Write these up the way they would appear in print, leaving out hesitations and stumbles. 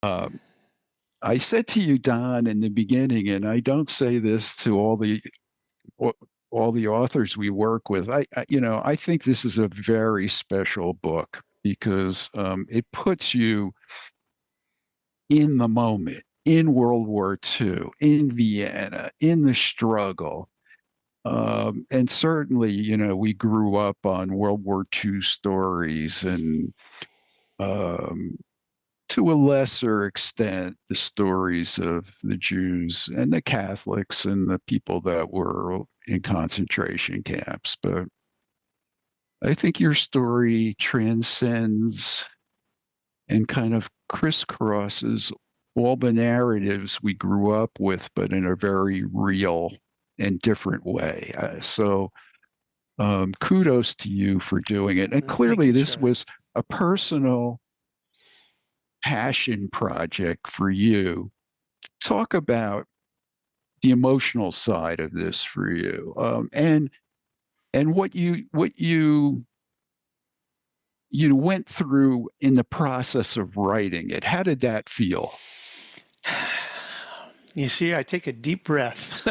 Um, I said to you, Don, in the beginning, and I don't say this to all the authors we work with. I think this is a very special book because it puts you in the moment, in World War II, in Vienna, in the struggle. And certainly, we grew up on World War II stories and um, to a lesser extent, the stories of the Jews and the Catholics and the people that were in concentration camps. But I think your story transcends and kind of crisscrosses all the narratives we grew up with, but in a very real and different way. So kudos to you for doing it. And Thank clearly, you, this Charlie. was a personal passion project for you. Talk about the emotional side of this for you, and what you went through in the process of writing it. How did that feel? You see, I take a deep breath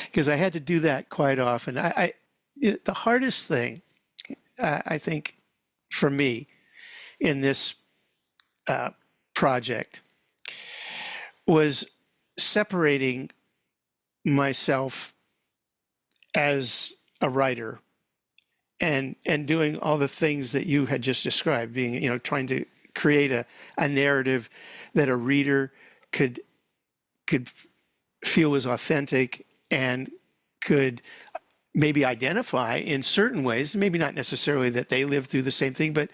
because I had to do that quite often. The hardest thing, I think, for me in this project was separating myself as a writer and doing all the things that you had just described, being, trying to create a narrative that a reader could feel was authentic and could maybe identify in certain ways, maybe not necessarily that they lived through the same thing, but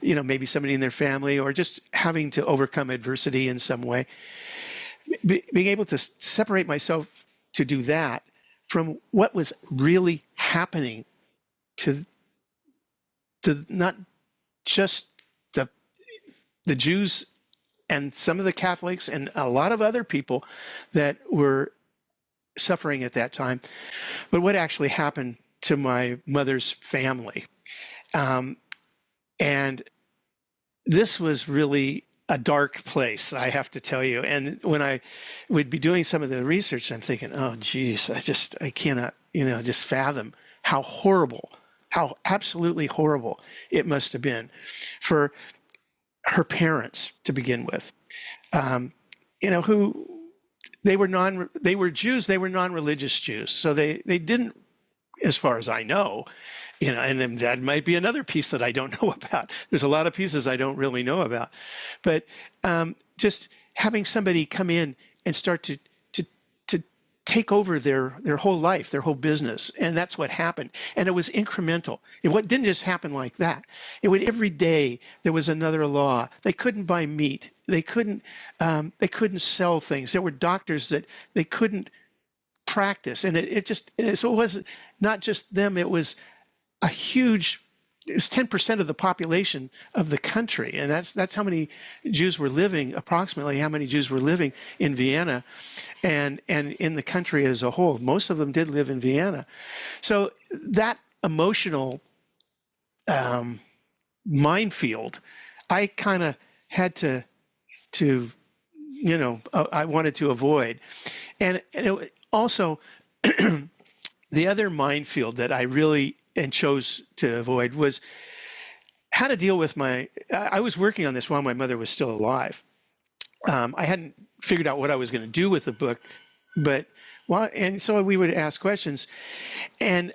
maybe somebody in their family or just having to overcome adversity in some way. Being able to separate myself to do that from what was really happening to not just the Jews and some of the Catholics and a lot of other people that were suffering at that time, but what actually happened to my mother's family. And this was really a dark place, I have to tell you. And when I would be doing some of the research, I'm thinking, oh, geez, I cannot, just fathom how horrible, how absolutely horrible it must have been for her parents to begin with, who they were Jews, they were non-religious Jews. So they didn't, as far as I know, and then that might be another piece that I don't know about. There's a lot of pieces I don't really know about. But just having somebody come in and start to take over their whole life, their whole business. And that's what happened. And it was incremental. It didn't just happen like that. Every day there was another law. They couldn't buy meat. They couldn't sell things. There were doctors that they couldn't practice. And so it was not just them, it was a huge, it was 10% of the population of the country. And that's how many Jews were living, approximately how many Jews were living in Vienna and in the country as a whole. Most of them did live in Vienna. So that emotional minefield, I kind of had to I wanted to avoid. And it also, the other minefield that I really chose to avoid was how to deal with I was working on this while my mother was still alive. I hadn't figured out what I was going to do with the book, and so we would ask questions. And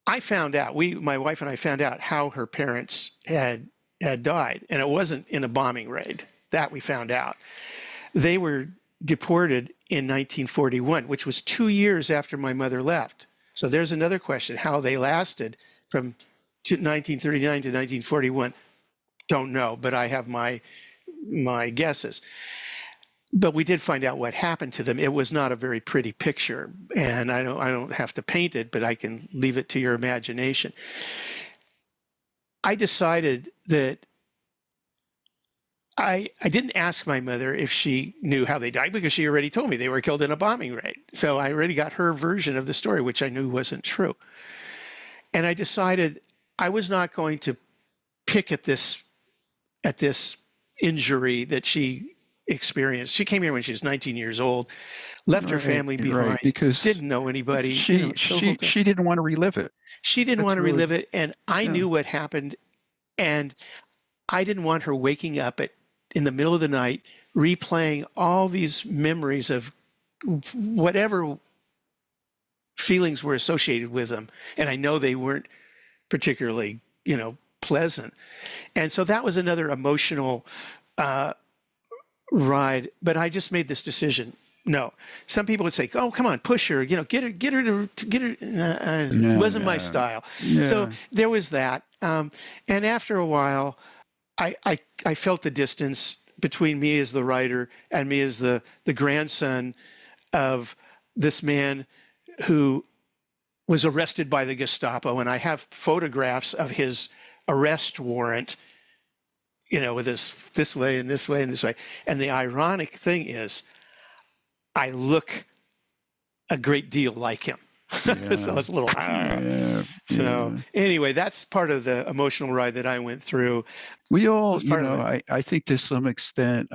I found out, my wife and I found out how her parents had died. And it wasn't in a bombing raid. That we found out. They were deported in 1941, which was 2 years after my mother left. So there's another question, how they lasted from 1939 to 1941. Don't know, but I have my guesses. But we did find out what happened to them. It was not a very pretty picture, and I don't have to paint it, but I can leave it to your imagination. I decided that I didn't ask my mother if she knew how they died because she already told me they were killed in a bombing raid. So I already got her version of the story, which I knew wasn't true. And I decided I was not going to pick at this injury that she experienced. She came here when she was 19 years old, left her family behind, because didn't know anybody, the whole thing. she didn't want to relive it. She didn't want to relive it, and I Yeah. knew what happened, and I didn't want her waking up in the middle of the night, replaying all these memories of whatever feelings were associated with them. And I know they weren't particularly, pleasant. And so that was another emotional ride. But I just made this decision. No, some people would say, "Oh, come on, push her, get her to get her." It wasn't my style. Yeah. So there was that. And after a while, I felt the distance between me as the writer and me as the grandson of this man who was arrested by the Gestapo. And I have photographs of his arrest warrant, with this way and this way and this way. And the ironic thing is, I look a great deal like him. So it's a little. So anyway, that's part of the emotional ride that I went through. We all, I think to some extent,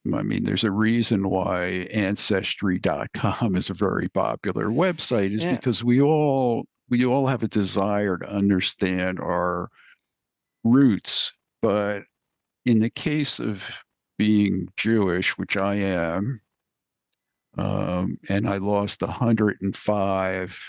there's a reason why Ancestry.com is a very popular website, is because we all have a desire to understand our roots. But in the case of being Jewish, which I am, and I lost 105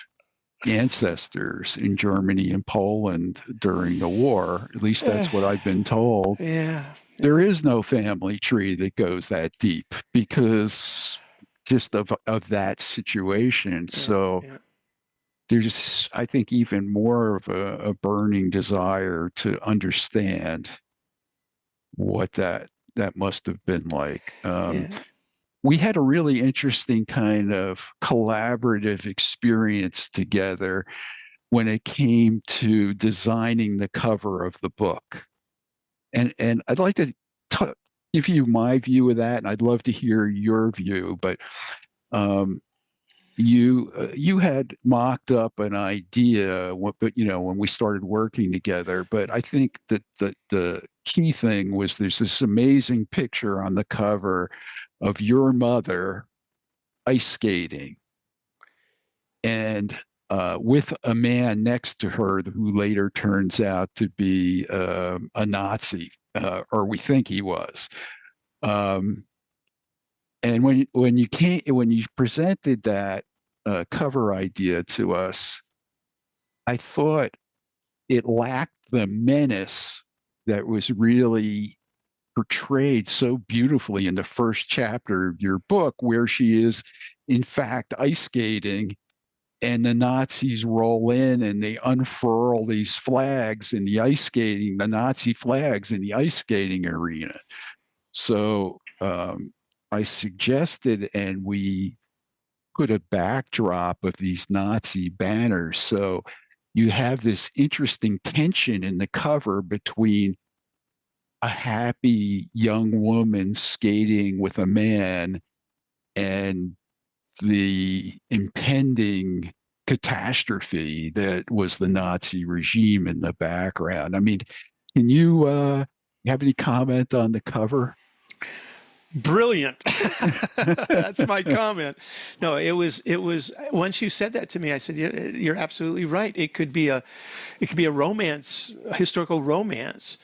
ancestors in Germany and Poland during the war. At least that's what I've been told. Yeah. There is no family tree that goes that deep because just of that situation. So there's, I think, even more of a burning desire to understand what that must have been like. We had a really interesting kind of collaborative experience together when it came to designing the cover of the book. And I'd like to give you my view of that, and I'd love to hear your view. But you had mocked up an idea, when we started working together. But I think that the key thing was there's this amazing picture on the cover of your mother ice skating, and with a man next to her who later turns out to be a Nazi, or we think he was. And when you presented that cover idea to us, I thought it lacked the menace that was really portrayed so beautifully in the first chapter of your book, where she is in fact ice skating and the Nazis roll in and they unfurl these flags in the Nazi flags in the ice skating arena. So I suggested, and we put a backdrop of these Nazi banners. So you have this interesting tension in the cover between a happy young woman skating with a man and the impending catastrophe that was the Nazi regime in the background. Can you have any comment on the cover? Brilliant. That's my comment. No, it was once you said that to me, I said, you're absolutely right. It could be a romance, a historical romance.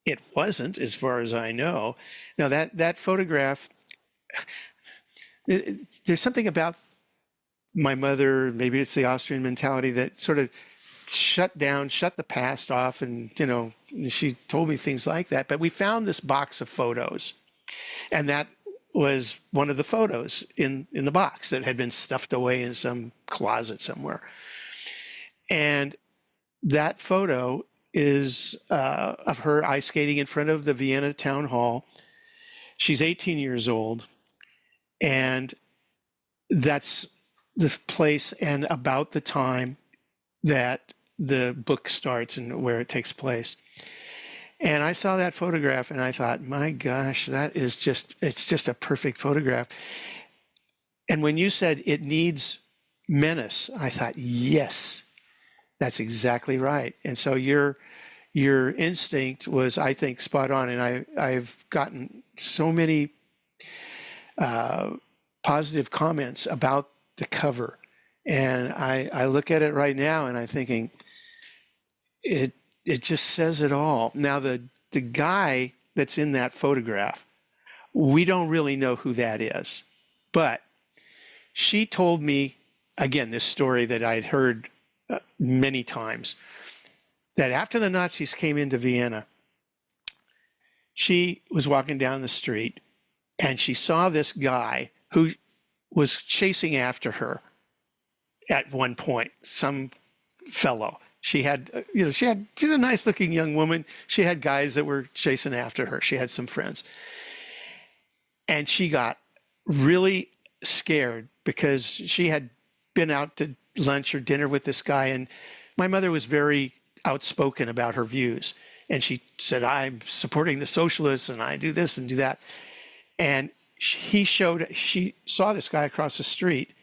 It wasn't, as far as I know. Now that photograph, there's something about my mother, maybe it's the Austrian mentality, that sort of shut the past off. And, she told me things like that. But we found this box of photos, and that was one of the photos in the box that had been stuffed away in some closet somewhere. And that photo is of her ice skating in front of the Vienna town hall. She's 18 years old, and that's the place and about the time that the book starts and where it takes place. And I saw that photograph and I thought, my gosh, it's just a perfect photograph. And when you said it needs menace, I thought, yes, that's exactly right. And so you're your instinct was, I think, spot on. And I've gotten so many positive comments about the cover. And I look at it right now and I'm thinking, it just says it all. Now, the guy that's in that photograph, we don't really know who that is. But she told me, again, this story that I'd heard many times, that after the Nazis came into Vienna, she was walking down the street and she saw this guy who was chasing after her at one point, some fellow. She's a nice looking young woman. She had guys that were chasing after her. She had some friends. And she got really scared because she had been out to lunch or dinner with this guy. And my mother was very outspoken about her views. And she said, I'm supporting the socialists and I do this and do that. And she saw this guy across the street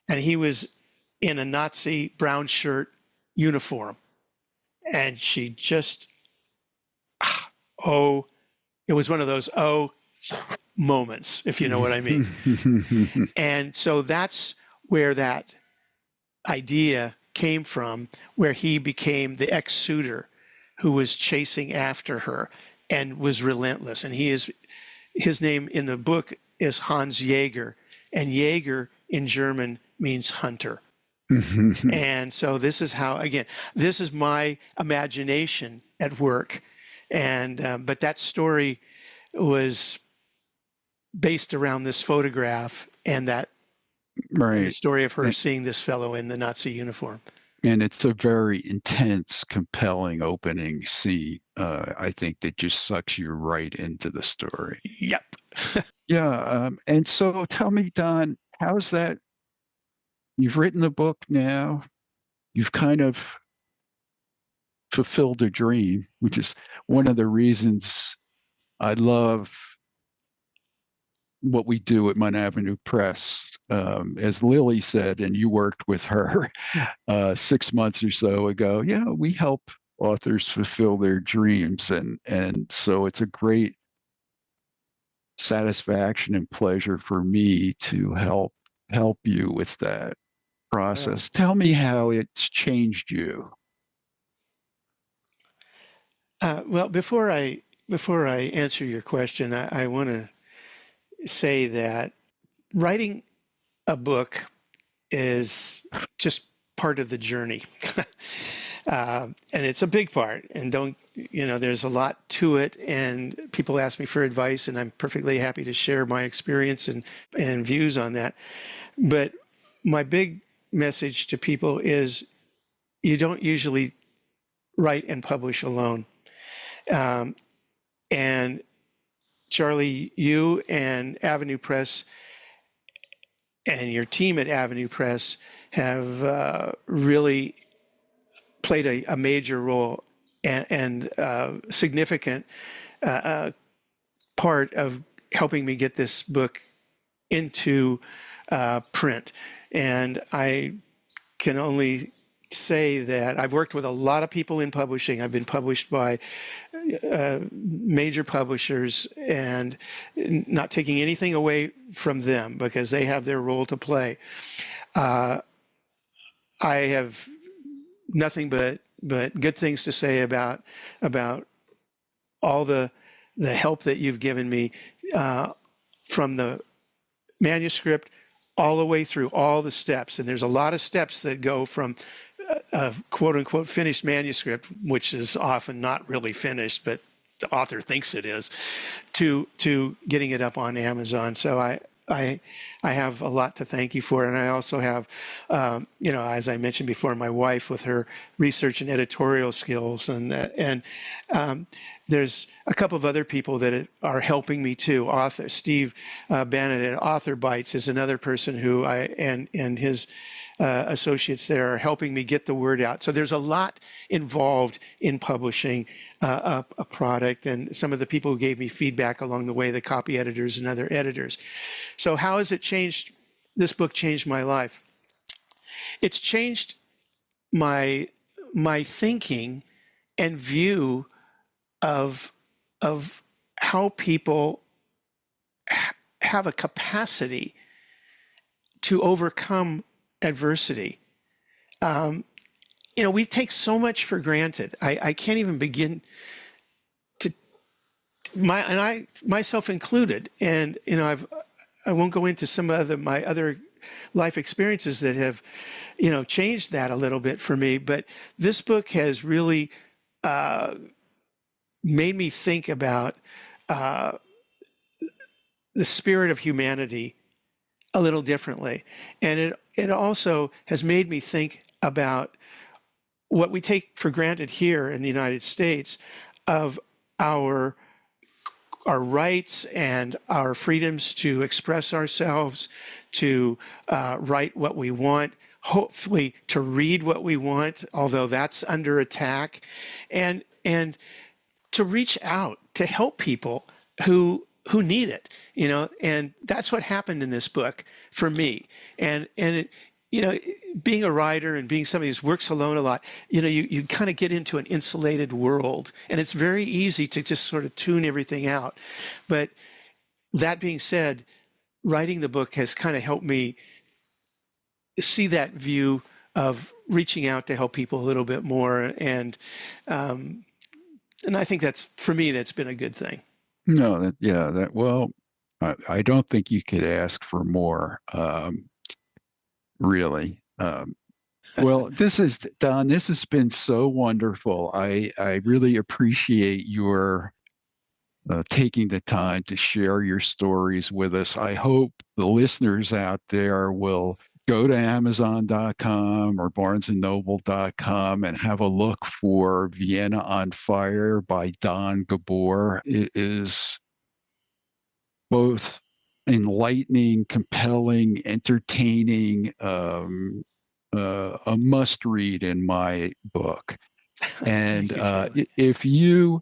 and he was in a Nazi brown shirt uniform. And she just, it was one of those moments, if you know what I mean. And so that's where that idea came from, where he became the ex-suitor who was chasing after her and was relentless. And his name in the book is Hans Jäger, and Jäger in German means hunter. And so this is how, again, this is my imagination at work. And but that story was based around this photograph and that the story of her seeing this fellow in the Nazi uniform. And it's a very intense, compelling opening scene, I think, that just sucks you right into the story. Yep. Yeah. And so tell me, Don, how's that? You've written the book now. You've kind of fulfilled a dream, which is one of the reasons I love what we do at Munn Avenue Press. As Lily said, and you worked with her 6 months or so ago, we help authors fulfill their dreams. And so it's a great satisfaction and pleasure for me to help you with that process. Tell me how it's changed you. Well, before I answer your question, I want to say that writing a book is just part of the journey. And it's a big part, and there's a lot to it, and people ask me for advice, and I'm perfectly happy to share my experience and views on that. But my big message to people is you don't usually write and publish alone. And Charlie, you and Avenue Press and your team at Avenue Press have really played a major role and significant part of helping me get this book into print. And I can only say that I've worked with a lot of people in publishing. I've been published by major publishers, and not taking anything away from them because they have their role to play. I have nothing but good things to say about all the help that you've given me from the manuscript all the way through all the steps. And there's a lot of steps that go from a quote unquote finished manuscript, which is often not really finished, but the author thinks it is, to getting it up on Amazon. So I have a lot to thank you for. And I also have, as I mentioned before, my wife with her research and editorial skills. And there's a couple of other people that are helping me too. Author Steve Bannon at Author Bites is another person who and his associates there are helping me get the word out. So there's a lot involved in publishing a product, and some of the people who gave me feedback along the way, the copy editors and other editors. So how has it changed? This book changed my life. It's changed my thinking and view of how people have a capacity to overcome adversity. We take so much for granted. I can't even begin to myself included. And I won't go into some of my other life experiences that have changed that a little bit for me. But this book has really made me think about the spirit of humanity a little differently. And it also has made me think about what we take for granted here in the United States of our rights and our freedoms to express ourselves, to write what we want, hopefully to read what we want, although that's under attack, and to reach out to help people who need it, and that's what happened in this book for me. And it, being a writer and being somebody who works alone a lot, you kind of get into an insulated world, and it's very easy to just sort of tune everything out. But that being said, writing the book has kind of helped me see that view of reaching out to help people a little bit more. And I think for me, that's been a good thing. No, well, I don't think you could ask for more, really. Well, Don, this has been so wonderful. I really appreciate your taking the time to share your stories with us. I hope the listeners out there will go to Amazon.com or BarnesandNoble.com and have a look for Vienna on Fire by Don Gabor. It is both enlightening, compelling, entertaining, a must read in my book. And if you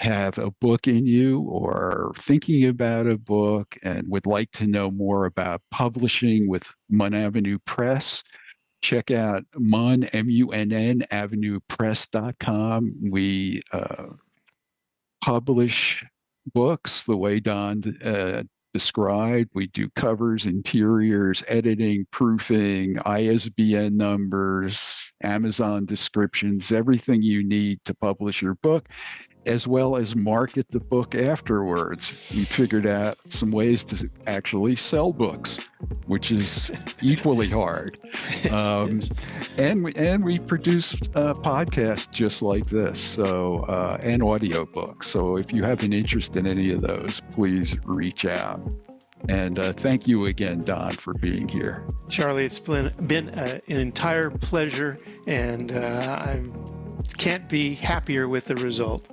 have a book in you or thinking about a book and would like to know more about publishing with Munn Avenue Press, check out Munn, MUNN, AvenuePress.com. We publish books the way Don described. We do covers, interiors, editing, proofing, ISBN numbers, Amazon descriptions, everything you need to publish your book, as well as market the book afterwards. We figured out some ways to actually sell books, which is equally hard. And we produce podcasts just like this, so and audiobooks. So if you have an interest in any of those, please reach out. And thank you again, Don, for being here. Charlie, it's been an entire pleasure, and I can't be happier with the result.